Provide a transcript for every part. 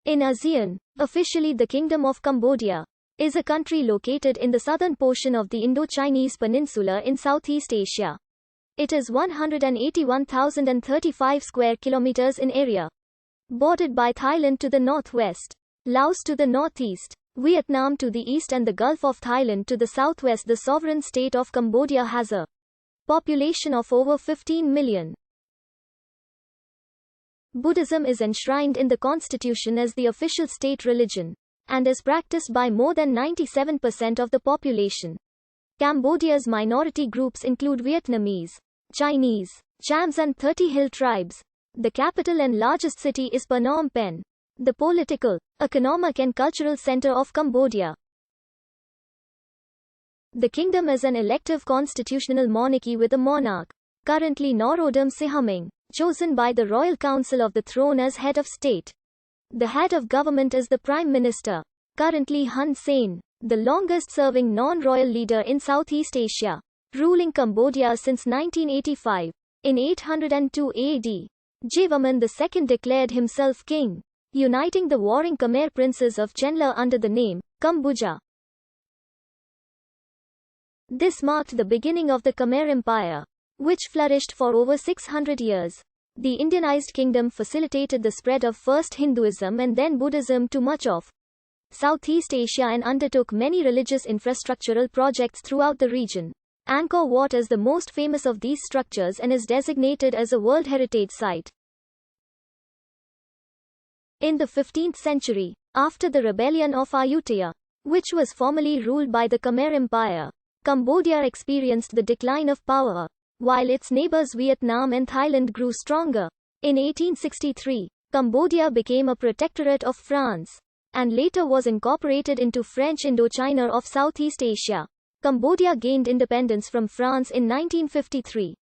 In ASEAN, officially the Kingdom of Cambodia, is a country located in the southern portion of the Indo-Chinese Peninsula in Southeast Asia. It is 181,035 square kilometers in area. Bordered by Thailand to the northwest, Laos to the northeast, Vietnam to the east and the Gulf of Thailand to the southwest. The sovereign state of Cambodia has a population of over 15 million. Buddhism is enshrined in the constitution as the official state religion, and is practiced by more than 97% of the population. Cambodia's minority groups include Vietnamese, Chinese, Chams and 30 hill tribes. The capital and largest city is Phnom Penh, the political, economic and cultural center of Cambodia. The kingdom is an elective constitutional monarchy with a monarch, currently Norodom Sihamoni, chosen by the Royal Council of the Throne as head of state. The head of government is the Prime Minister, currently Hun Sen, the longest-serving non-royal leader in Southeast Asia, ruling Cambodia since 1985. In 802 AD, Jayavarman II declared himself king, uniting the warring Khmer princes of Chenla under the name Kamboja. This marked the beginning of the Khmer Empire, which flourished for over 600 years. The Indianized kingdom facilitated the spread of first Hinduism and then Buddhism to much of Southeast Asia and undertook many religious infrastructural projects throughout the region. Angkor Wat is the most famous of these structures and is designated as a World Heritage Site. In the 15th century, after the rebellion of Ayutthaya, which was formerly ruled by the Khmer Empire, Cambodia experienced the decline of power, while its neighbors Vietnam and Thailand grew stronger. In 1863, Cambodia became a protectorate of France, and later was incorporated into French Indochina of Southeast Asia. Cambodia gained independence from France in 1953.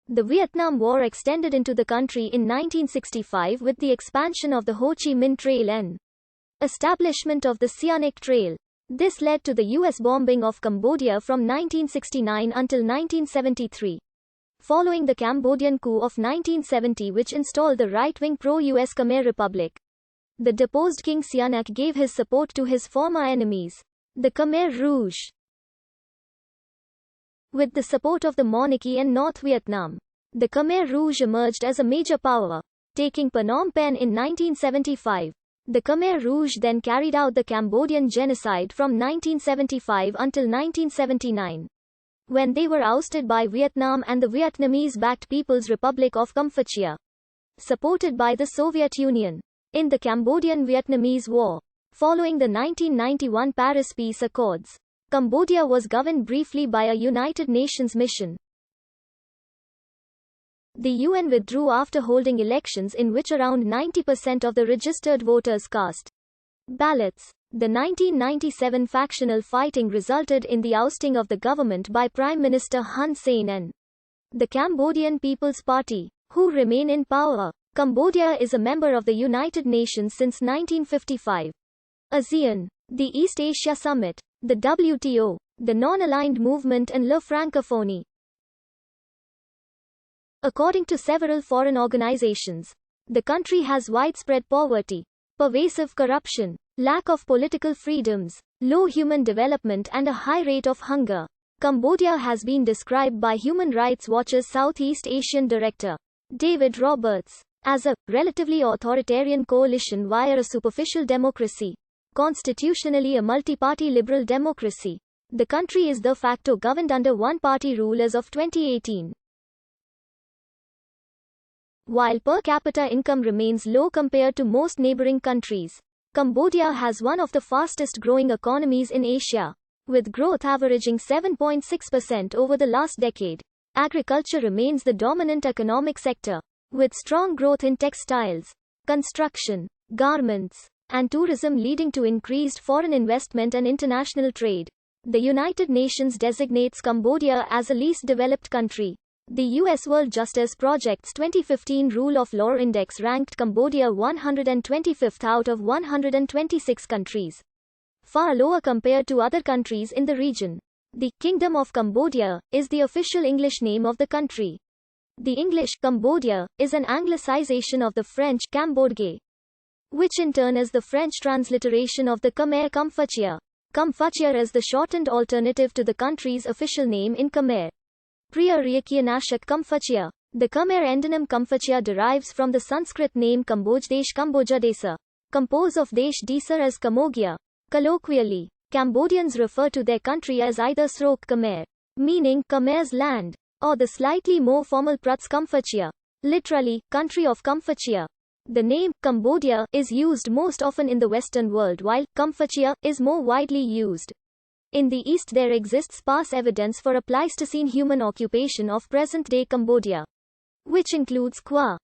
The Vietnam War extended into the country in 1965 with the expansion of the Ho Chi Minh Trail and establishment of the Sihanouk Trail. This led to the U.S. bombing of Cambodia from 1969 until 1973. Following the Cambodian coup of 1970, which installed the right-wing pro-U.S. Khmer Republic, the deposed King Sihanouk gave his support to his former enemies, the Khmer Rouge. With the support of the monarchy and North Vietnam, the Khmer Rouge emerged as a major power, taking Phnom Penh in 1975. The Khmer Rouge then carried out the Cambodian genocide from 1975 until 1979, when they were ousted by Vietnam and the Vietnamese-backed People's Republic of Kampuchea, supported by the Soviet Union. In the Cambodian-Vietnamese War, following the 1991 Paris Peace Accords, Cambodia was governed briefly by a United Nations mission. The UN withdrew after holding elections in which around 90% of the registered voters cast ballots. The 1997 factional fighting resulted in the ousting of the government by Prime Minister Hun Sen and the Cambodian People's Party, who remain in power. Cambodia is a member of the United Nations since 1955. ASEAN, the East Asia Summit, the WTO, the Non-Aligned Movement and La Francophonie. According to several foreign organizations, the country has widespread poverty, pervasive corruption, lack of political freedoms, low human development and a high rate of hunger. Cambodia has been described by Human Rights Watch's Southeast Asian Director, David Roberts, as a relatively authoritarian coalition via a superficial democracy, constitutionally a multi-party liberal democracy. The country is de facto governed under one-party rule as of 2018. While per capita income remains low compared to most neighboring countries, Cambodia has one of the fastest growing economies in Asia, with growth averaging 7.6% over the last decade. Agriculture remains the dominant economic sector, with strong growth in textiles, construction, garments, and tourism leading to increased foreign investment and international trade. The United Nations designates Cambodia as a least developed country. The U.S. World Justice Project's 2015 Rule of Law Index ranked Cambodia 125th out of 126 countries, far lower compared to other countries in the region. The Kingdom of Cambodia is the official English name of the country. The English Cambodia is an anglicization of the French Cambodge, which in turn is the French transliteration of the Khmer Kampuchea. Kampuchea is the shortened alternative to the country's official name in Khmer. Priya Rekianashak Kampuchea. The Khmer endonym Kampuchea derives from the Sanskrit name Kambojdesh Kambojadesa, composed of Desh Desa as Kamogia. Colloquially, Cambodians refer to their country as either Srok Khmer, meaning Khmer's land, or the slightly more formal Pruts Kampuchea, literally, country of Kampuchea. The name, Cambodia, is used most often in the Western world while Kampuchea is more widely used. In the East there exists sparse evidence for a Pleistocene human occupation of present-day Cambodia, which includes Kwa,